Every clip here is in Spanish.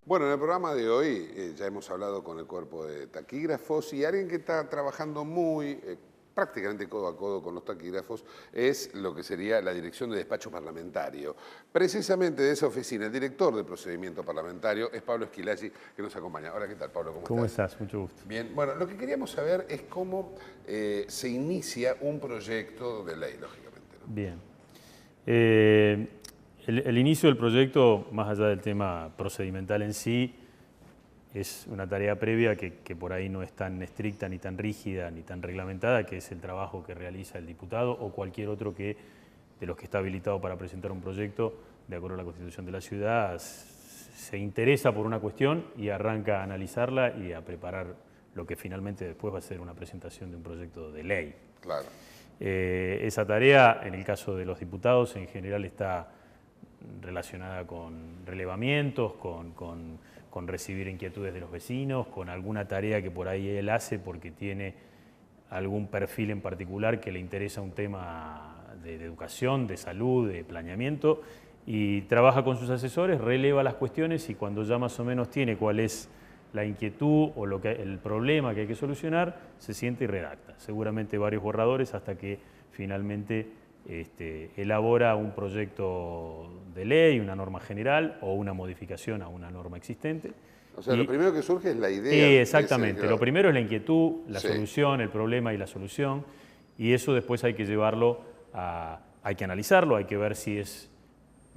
Bueno, en el programa de hoy ya hemos hablado con el cuerpo de taquígrafos y alguien que está trabajando prácticamente codo a codo con los taquígrafos es lo que sería la dirección de despacho parlamentario. Precisamente de esa oficina, el director de procedimiento parlamentario es Pablo Schillaci, que nos acompaña. Hola, ¿qué tal, Pablo? ¿Cómo estás? Mucho gusto. Bien, bueno, lo que queríamos saber es cómo se inicia un proyecto de ley, lógicamente, ¿no? Bien. El inicio del proyecto, más allá del tema procedimental en sí, es una tarea previa que por ahí no es tan estricta, ni tan rígida, ni tan reglamentada, que es el trabajo que realiza el diputado o cualquier otro de los que está habilitado para presentar un proyecto, de acuerdo a la Constitución de la ciudad, se interesa por una cuestión y arranca a analizarla y a preparar lo que finalmente después va a ser una presentación de un proyecto de ley. Claro. Esa tarea, en el caso de los diputados, en general está relacionada con relevamientos, con recibir inquietudes de los vecinos, con alguna tarea que por ahí él hace porque tiene algún perfil en particular que le interesa un tema de educación, de salud, de planeamiento, y trabaja con sus asesores, releva las cuestiones y cuando ya más o menos tiene cuál es la inquietud o el problema que hay que solucionar, se siente y redacta. Seguramente varios borradores hasta que finalmente elabora un proyecto de ley, una norma general o una modificación a una norma existente. O sea, lo primero que surge es la idea. Exactamente. Lo primero es la inquietud, la solución, el problema y la solución. Y eso después hay que llevarlo hay que analizarlo, hay que ver si es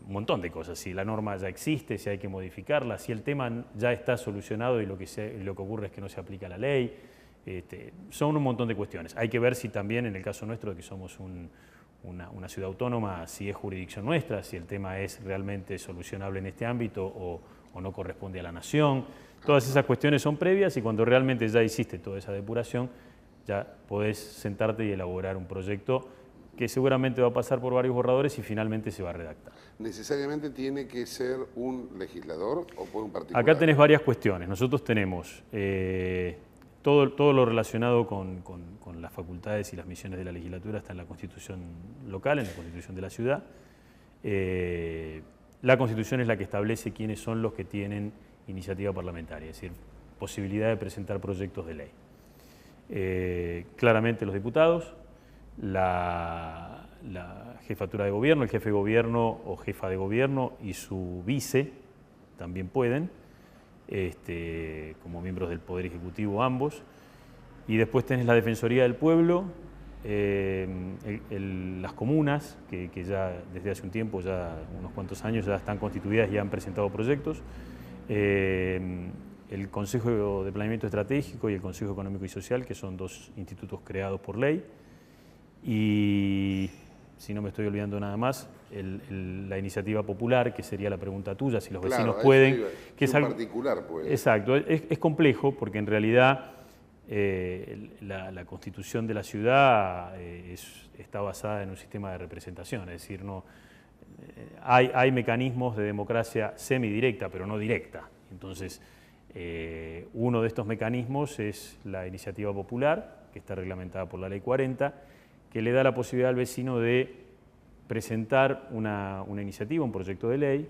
un montón de cosas, si la norma ya existe, si hay que modificarla, si el tema ya está solucionado y lo que ocurre es que no se aplica la ley. Son un montón de cuestiones. Hay que ver si también, en el caso nuestro, de que somos una ciudad autónoma, si es jurisdicción nuestra, si el tema es realmente solucionable en este ámbito o no corresponde a la nación. Todas esas cuestiones son previas y cuando realmente ya hiciste toda esa depuración, ya podés sentarte y elaborar un proyecto que seguramente va a pasar por varios borradores y finalmente se va a redactar. ¿Necesariamente tiene que ser un legislador o puede un particular? Acá tenés varias cuestiones. Nosotros tenemos todo lo relacionado con las facultades y las misiones de la legislatura está en la Constitución local, en la Constitución de la ciudad. La Constitución es la que establece quiénes son los que tienen iniciativa parlamentaria, es decir, posibilidad de presentar proyectos de ley. Claramente los diputados, la jefatura de gobierno, el jefe de gobierno o jefa de gobierno y su vice también pueden, como miembros del Poder Ejecutivo ambos. Y después tenés la Defensoría del Pueblo, las comunas, que ya desde hace un tiempo, ya unos cuantos años, ya están constituidas y han presentado proyectos. El Consejo de Planeamiento Estratégico y el Consejo Económico y Social, que son dos institutos creados por ley. Y, si no me estoy olvidando nada más, la iniciativa popular, que sería la pregunta tuya, si los vecinos pueden. Que es algo particular puede. Exacto, es complejo porque en realidad la constitución de la ciudad está basada en un sistema de representación, es decir, hay mecanismos de democracia semidirecta, pero no directa. Entonces, uno de estos mecanismos es la iniciativa popular, que está reglamentada por la Ley 40, que le da la posibilidad al vecino de presentar una iniciativa, un proyecto de ley,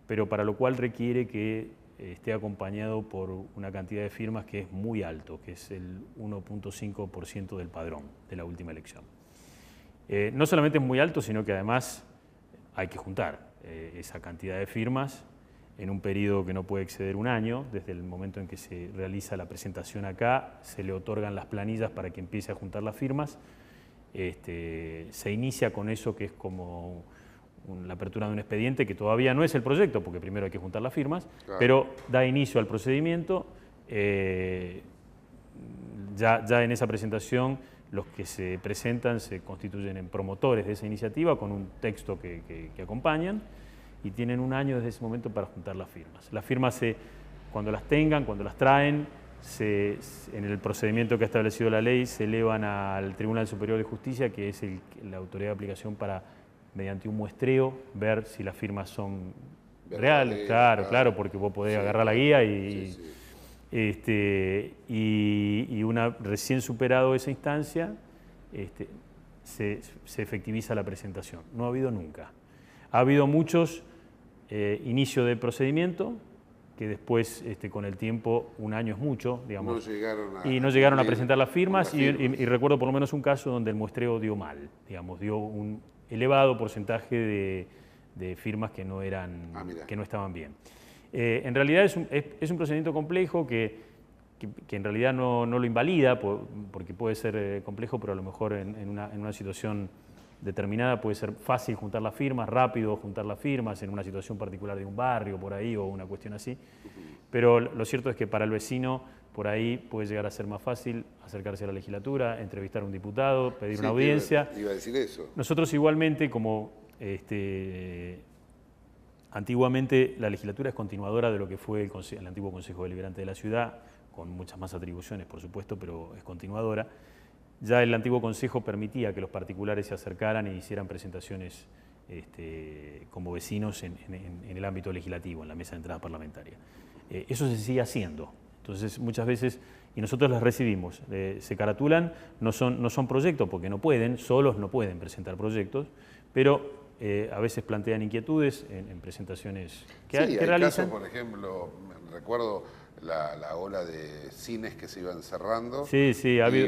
pero para lo cual requiere que esté acompañado por una cantidad de firmas que es muy alto, que es el 1.5% del padrón de la última elección. No solamente es muy alto, sino que además hay que juntar esa cantidad de firmas en un periodo que no puede exceder un año. Desde el momento en que se realiza la presentación acá, se le otorgan las planillas para que empiece a juntar las firmas. Se inicia con eso que es como la apertura de un expediente que todavía no es el proyecto, porque primero hay que juntar las firmas, claro, pero da inicio al procedimiento. Ya en esa presentación los que se presentan se constituyen en promotores de esa iniciativa con un texto que acompañan y tienen un año desde ese momento para juntar las firmas. Las firmas, cuando las tengan, cuando las traen, en el procedimiento que ha establecido la ley, se elevan al Tribunal Superior de Justicia, que es la autoridad de aplicación para, mediante un muestreo, ver si las firmas son reales. Claro, porque vos podés agarrar la guía y una recién superado esa instancia, se efectiviza la presentación. No ha habido nunca. Ha habido muchos inicios de procedimiento, que después, con el tiempo, un año es mucho, digamos, no llegaron a presentar las firmas y recuerdo por lo menos un caso donde el muestreo dio mal, digamos, dio un elevado porcentaje de firmas que no estaban bien. En realidad es un procedimiento complejo que en realidad no lo invalida, porque puede ser complejo, pero a lo mejor en una situación determinada puede ser fácil juntar las firmas, rápido juntar las firmas en una situación particular de un barrio por ahí o una cuestión así. Pero lo cierto es que para el vecino por ahí puede llegar a ser más fácil acercarse a la legislatura, entrevistar a un diputado, pedir una audiencia. Iba a decir eso. Nosotros igualmente, como antiguamente la legislatura es continuadora de lo que fue el antiguo Consejo Deliberante de la Ciudad, con muchas más atribuciones, por supuesto, pero es continuadora. Ya el antiguo Consejo permitía que los particulares se acercaran e hicieran presentaciones como vecinos en el ámbito legislativo, en la mesa de entrada parlamentaria. Eso se sigue haciendo. Entonces, muchas veces, y nosotros las recibimos, se caratulan, no son proyectos porque no pueden, solos no pueden presentar proyectos, pero a veces plantean inquietudes en presentaciones que realizan. Casos, por ejemplo, recuerdo la ola de cines que se iban cerrando, y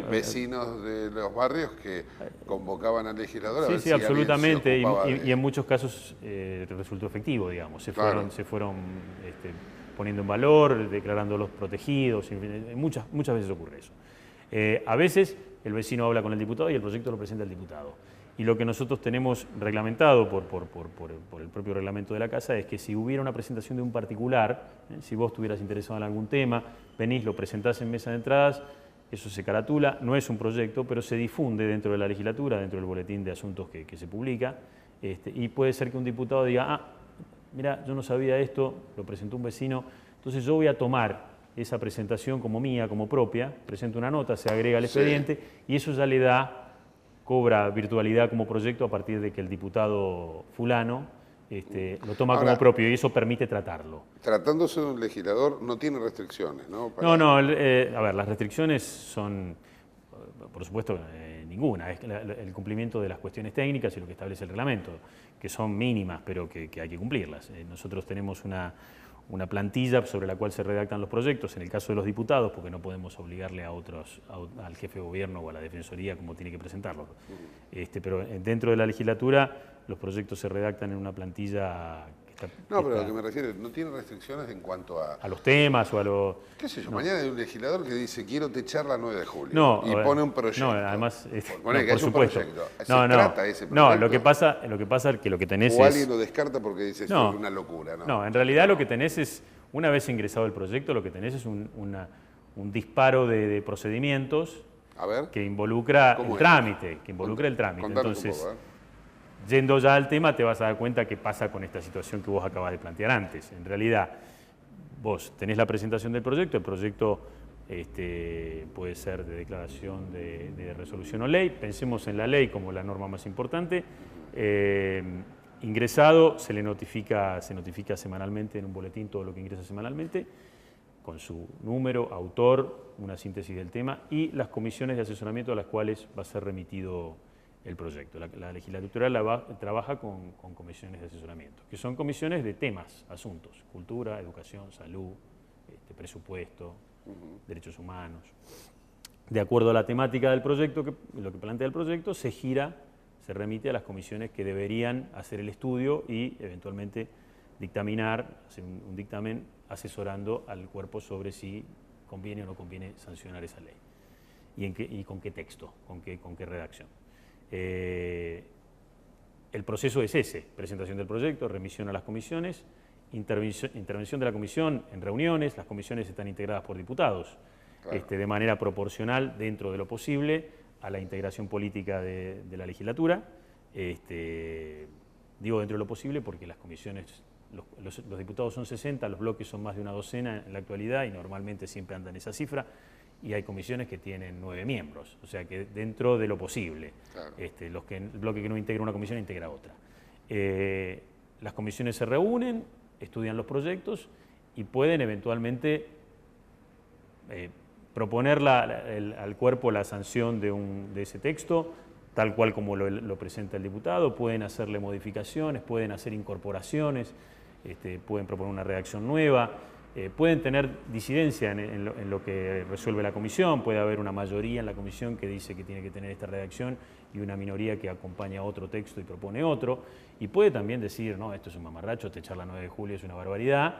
vecinos de los barrios que convocaban al legislador a ver si absolutamente, y en muchos casos resultó efectivo, digamos, se fueron poniendo en valor, declarándolos protegidos, muchas veces ocurre eso. A veces el vecino habla con el diputado y el proyecto lo presenta el diputado. Y lo que nosotros tenemos reglamentado por el propio reglamento de la Casa es que si hubiera una presentación de un particular, si vos estuvieras interesado en algún tema, venís, lo presentás en mesa de entradas, eso se caratula, no es un proyecto, pero se difunde dentro de la legislatura, dentro del boletín de asuntos que se publica, y puede ser que un diputado diga, mira, yo no sabía esto, lo presentó un vecino, entonces yo voy a tomar esa presentación como mía, como propia, presento una nota, se agrega al expediente, y eso ya cobra virtualidad como proyecto a partir de que el diputado fulano lo toma como propio y eso permite tratarlo. Tratándose de un legislador no tiene restricciones, ¿no? A ver, las restricciones son, por supuesto, ninguna. Es el cumplimiento de las cuestiones técnicas y lo que establece el reglamento, que son mínimas, pero que hay que cumplirlas. Nosotros tenemos una plantilla sobre la cual se redactan los proyectos, en el caso de los diputados, porque no podemos obligarle al jefe de gobierno o a la defensoría cómo tiene que presentarlos. Pero dentro de la legislatura los proyectos se redactan en una plantilla que está... No, pero a lo que me refiero, no tiene restricciones en cuanto a los temas o a los... ¿Qué sé yo? No. Mañana hay un legislador que dice, quiero techar la 9 de julio, y pone un proyecto. No, además... por supuesto. ¿Se trata ese proyecto? No, lo que pasa es que lo que tenés o alguien lo descarta porque dice, esto es una locura. No, en realidad lo que tenés es, una vez ingresado el proyecto, lo que tenés es un disparo de procedimientos que involucra el trámite. Entonces, yendo ya al tema, te vas a dar cuenta qué pasa con esta situación que vos acabas de plantear antes. En realidad, vos tenés la presentación del proyecto, el proyecto puede ser de declaración de resolución o ley, pensemos en la ley como la norma más importante. Ingresado, se notifica semanalmente en un boletín todo lo que ingresa semanalmente, con su número, autor, una síntesis del tema y las comisiones de asesoramiento a las cuales va a ser remitido el proyecto. La legislatura trabaja con comisiones de asesoramiento, que son comisiones de temas, asuntos, cultura, educación, salud, presupuesto, derechos humanos. De acuerdo a la temática del proyecto, lo que plantea el proyecto, se remite a las comisiones que deberían hacer el estudio y eventualmente hacer un dictamen asesorando al cuerpo sobre si conviene o no conviene sancionar esa ley y con qué texto, con qué redacción. El proceso es ese: presentación del proyecto, remisión a las comisiones, intervención de la comisión en reuniones. Las comisiones están integradas por diputados, claro, de manera proporcional dentro de lo posible a la integración política de la legislatura. Digo dentro de lo posible porque las comisiones, los diputados son 60, los bloques son más de una docena en la actualidad y normalmente siempre andan esa cifra. Y hay comisiones que tienen 9 miembros, o sea que dentro de lo posible. Claro. El bloque que no integra una comisión integra otra. Las comisiones se reúnen, estudian los proyectos y pueden eventualmente proponer al cuerpo la sanción de ese texto, tal cual como lo presenta el diputado. Pueden hacerle modificaciones, pueden hacer incorporaciones, pueden proponer una redacción nueva. Pueden tener disidencia en lo que resuelve la comisión, puede haber una mayoría en la comisión que dice que tiene que tener esta redacción y una minoría que acompaña otro texto y propone otro, y puede también decir, no, esto es un mamarracho, techar la 9 de julio es una barbaridad,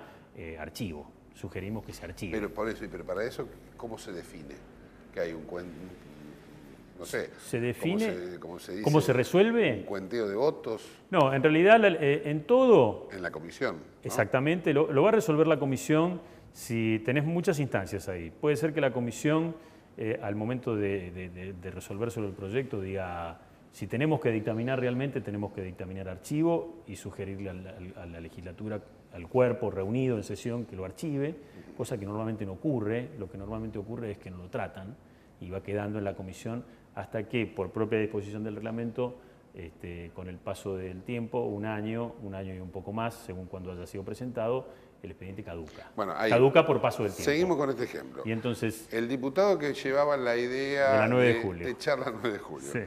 archivo, sugerimos que se archive. Pero por eso, pero para eso, ¿cómo se define? Que hay un cuento, no sé. ¿Se define? ¿Cómo se dice? ¿Cómo se resuelve? Un cuenteo de votos. No, en realidad en todo... En la comisión, ¿no? Exactamente, lo va a resolver la comisión si tenés muchas instancias ahí. Puede ser que la comisión, al momento de resolver sobre el proyecto, diga, si tenemos que dictaminar realmente, tenemos que dictaminar archivo y sugerirle a la legislatura, al cuerpo reunido en sesión, que lo archive, cosa que normalmente no ocurre. Lo que normalmente ocurre es que no lo tratan y va quedando en la comisión hasta que, por propia disposición del reglamento, con el paso del tiempo, un año y un poco más, según cuando haya sido presentado, el expediente caduca. Bueno, ahí, caduca por paso del tiempo. Seguimos con este ejemplo. Y entonces, el diputado que llevaba la idea de la 9 de julio. De echar la 9 de julio. Sí.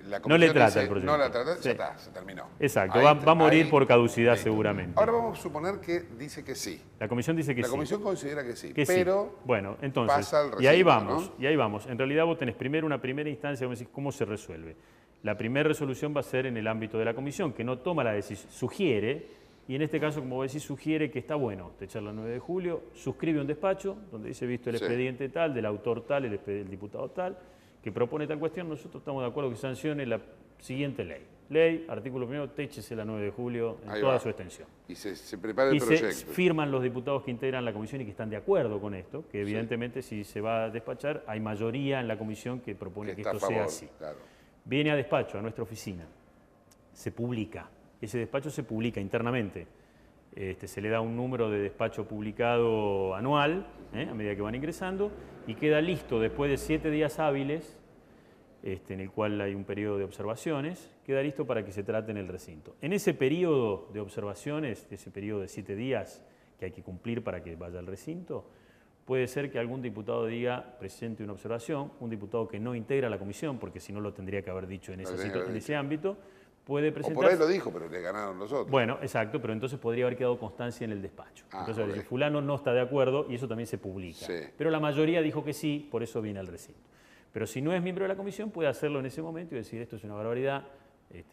La No le trata dice, el proyecto. No la trata, Sí. ya está, se terminó. Exacto, Ahí, va a morir ahí, por caducidad listo. seguramente. Ahora vamos a suponer que dice que sí. La comisión dice que La sí. comisión considera que sí, Que pero sí. Bueno, entonces, pasa al y ahí recinto, vamos, ¿no? y ahí vamos. En realidad vos tenés primero una primera instancia, vos decís cómo se resuelve. La primera resolución va a ser en el ámbito de la comisión, que no toma la decisión, sugiere, y en este caso, como vos decís, sugiere que está bueno techar la 9 de julio, suscribe un despacho donde dice, visto el Sí. expediente tal, del autor tal, el diputado tal, que propone tal cuestión, nosotros estamos de acuerdo que sancione la siguiente ley. Ley, artículo primero, téchese la 9 de julio en Ahí toda va. su extensión. Y se prepara el Y se proyecto. firman los diputados que integran la comisión y que están de acuerdo con esto, que evidentemente si se va a despachar, hay mayoría en la comisión que propone que está esto a sea favor, así. claro. Viene a despacho, a nuestra oficina, se publica, ese despacho se publica internamente, se le da un número de despacho publicado anual, a medida que van ingresando, y queda listo después de 7 días hábiles, en el cual hay un periodo de observaciones, queda listo para que se trate en el recinto. En ese periodo de observaciones, ese periodo de 7 días que hay que cumplir para que vaya al recinto, puede ser que algún diputado diga, presente una observación, un diputado que no integra la comisión, porque si no lo tendría que haber dicho en ese ámbito, puede O presentar... por ahí lo dijo, pero le ganaron los otros. Bueno, exacto, pero entonces podría haber quedado constancia en el despacho. Entonces, correcto. fulano no está de acuerdo y eso también se publica. Sí. Pero la mayoría dijo que sí, por eso viene al recinto. Pero si no es miembro de la comisión, puede hacerlo en ese momento y decir, esto es una barbaridad,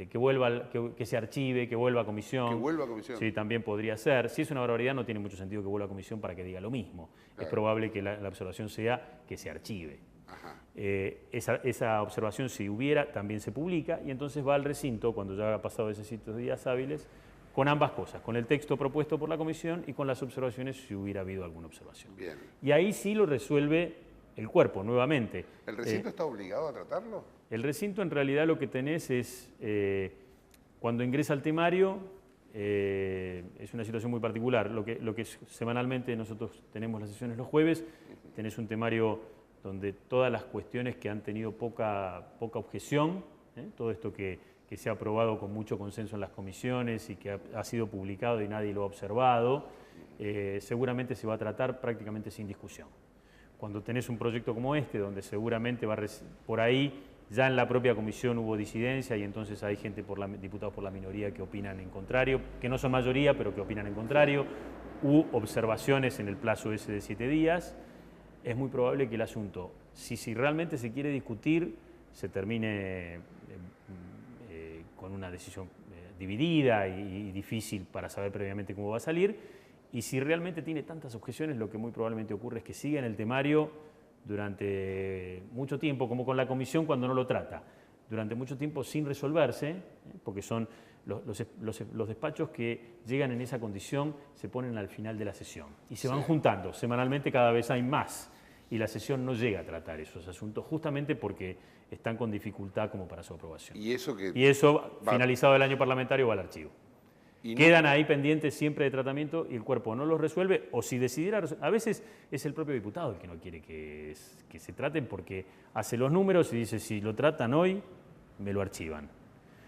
que vuelva, que se archive, que vuelva a comisión. Que vuelva a comisión. Sí, también podría ser. Si es una barbaridad, no tiene mucho sentido que vuelva a comisión para que diga lo mismo. Claro. Es probable que la observación sea que se archive. Ajá. Esa observación, si hubiera, también se publica y entonces va al recinto, cuando ya ha pasado esos 7 días hábiles, con ambas cosas, con el texto propuesto por la comisión y con las observaciones si hubiera habido alguna observación. Bien. Y ahí sí lo resuelve el cuerpo, nuevamente. ¿El recinto está obligado a tratarlo? El recinto en realidad lo que tenés es, cuando ingresa al temario, es una situación muy particular. Lo que semanalmente nosotros tenemos las sesiones los jueves, tenés un temario donde todas las cuestiones que han tenido poca objeción, todo esto que se ha aprobado con mucho consenso en las comisiones y que ha sido publicado y nadie lo ha observado, seguramente se va a tratar prácticamente sin discusión. Cuando tenés un proyecto como este, donde seguramente por ahí ya en la propia comisión hubo disidencia y entonces hay gente, diputados por la minoría que opinan en contrario, que no son mayoría, pero que opinan en contrario, hubo observaciones en el plazo ese de 7 días, es muy probable que el asunto, si realmente se quiere discutir, se termine con una decisión dividida y difícil para saber previamente cómo va a salir. Y si realmente tiene tantas objeciones, lo que muy probablemente ocurre es que siga en el temario durante mucho tiempo, como con la comisión cuando no lo trata, durante mucho tiempo sin resolverse, porque son los despachos que llegan en esa condición se ponen al final de la sesión y se van juntando. Semanalmente cada vez hay más y la sesión no llega a tratar esos asuntos justamente porque están con dificultad como para su aprobación. Y eso, finalizado el año parlamentario, va al archivo. Quedan ahí pendientes siempre de tratamiento y el cuerpo no los resuelve, o si decidiera, a veces es el propio diputado el que no quiere que se traten porque hace los números y dice, si lo tratan hoy, me lo archivan.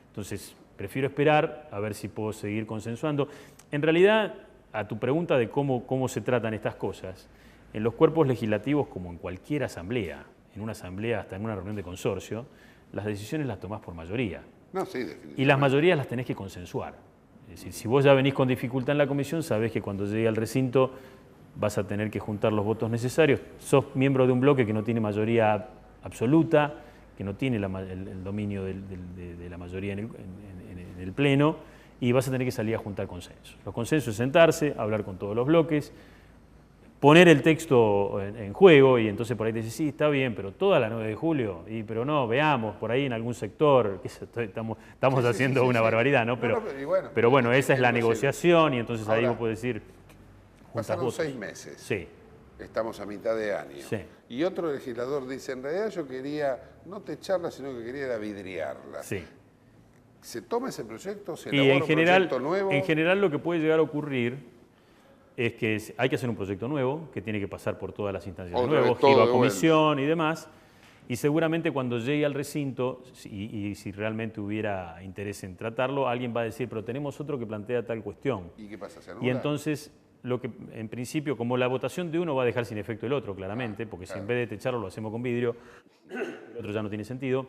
Entonces, prefiero esperar a ver si puedo seguir consensuando. En realidad, a tu pregunta de cómo se tratan estas cosas, en los cuerpos legislativos, como en cualquier asamblea, en una asamblea, hasta en una reunión de consorcio, las decisiones las tomás por mayoría. No, sí, definitivamente. Y las mayorías las tenés que consensuar. decir, si vos ya venís con dificultad en la comisión, sabés que cuando llegue al recinto vas a tener que juntar los votos necesarios. Sos miembro de un bloque que no tiene mayoría absoluta, que no tiene el dominio de la mayoría en el Pleno, y vas a tener que salir a juntar consensos. Los consensos es sentarse, hablar con todos los bloques, poner el texto en juego, y entonces por ahí te dices, sí, está bien, pero toda la 9 de julio, pero no, veamos, por ahí en algún sector, estamos haciendo una barbaridad, ¿no? Pero bueno, esa es la negociación, y entonces ahí vos podés decir, pasaron 6 meses. Sí. Estamos a mitad de año. Sí. Y otro legislador dice, en realidad yo quería no techarla, sino que quería era vidriarla. Sí. ¿Se toma ese proyecto? ¿Se Y elabora en general, un proyecto nuevo? En general lo que puede llegar a ocurrir es que hay que hacer un proyecto nuevo, que tiene que pasar por todas las instancias de nuevo, GIBA, comisión y demás, y seguramente cuando llegue al recinto, y si realmente hubiera interés en tratarlo, alguien va a decir, pero tenemos otro que plantea tal cuestión. ¿Y qué pasa? ¿Se anula? Y entonces, lo que en principio, como la votación de uno va a dejar sin efecto el otro, claramente, porque si en vez de techarlo lo hacemos con vidrio, el otro ya no tiene sentido,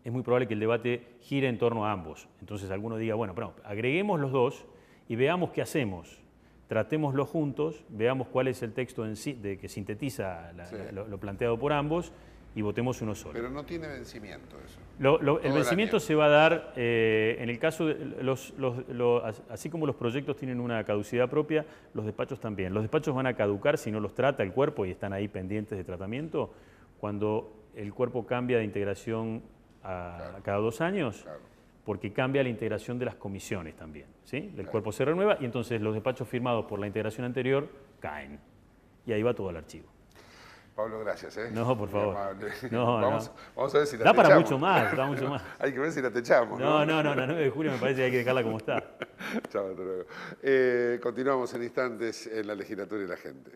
es muy probable que el debate gire en torno a ambos. Entonces alguno diga, bueno, pero agreguemos los dos y veamos qué hacemos. Tratémoslo juntos, veamos cuál es el texto en sí, que sintetiza lo planteado por ambos, y votemos uno solo. Pero no tiene vencimiento eso. El vencimiento se va a dar en el caso de así como los proyectos tienen una caducidad propia, los despachos también. Los despachos van a caducar si no los trata el cuerpo y están ahí pendientes de tratamiento cuando el cuerpo cambia de integración a cada 2 años, porque cambia la integración de las comisiones también, ¿sí? El cuerpo se renueva y entonces los despachos firmados por la integración anterior caen y ahí va todo el archivo. Pablo, gracias. No, por favor. Vamos a ver si la da techamos. Para mucho más, da mucho más. Hay que ver si la techamos. No, la 9 de julio me parece que hay que dejarla como está. Chao, hasta luego. Continuamos en instantes en la legislatura y la gente.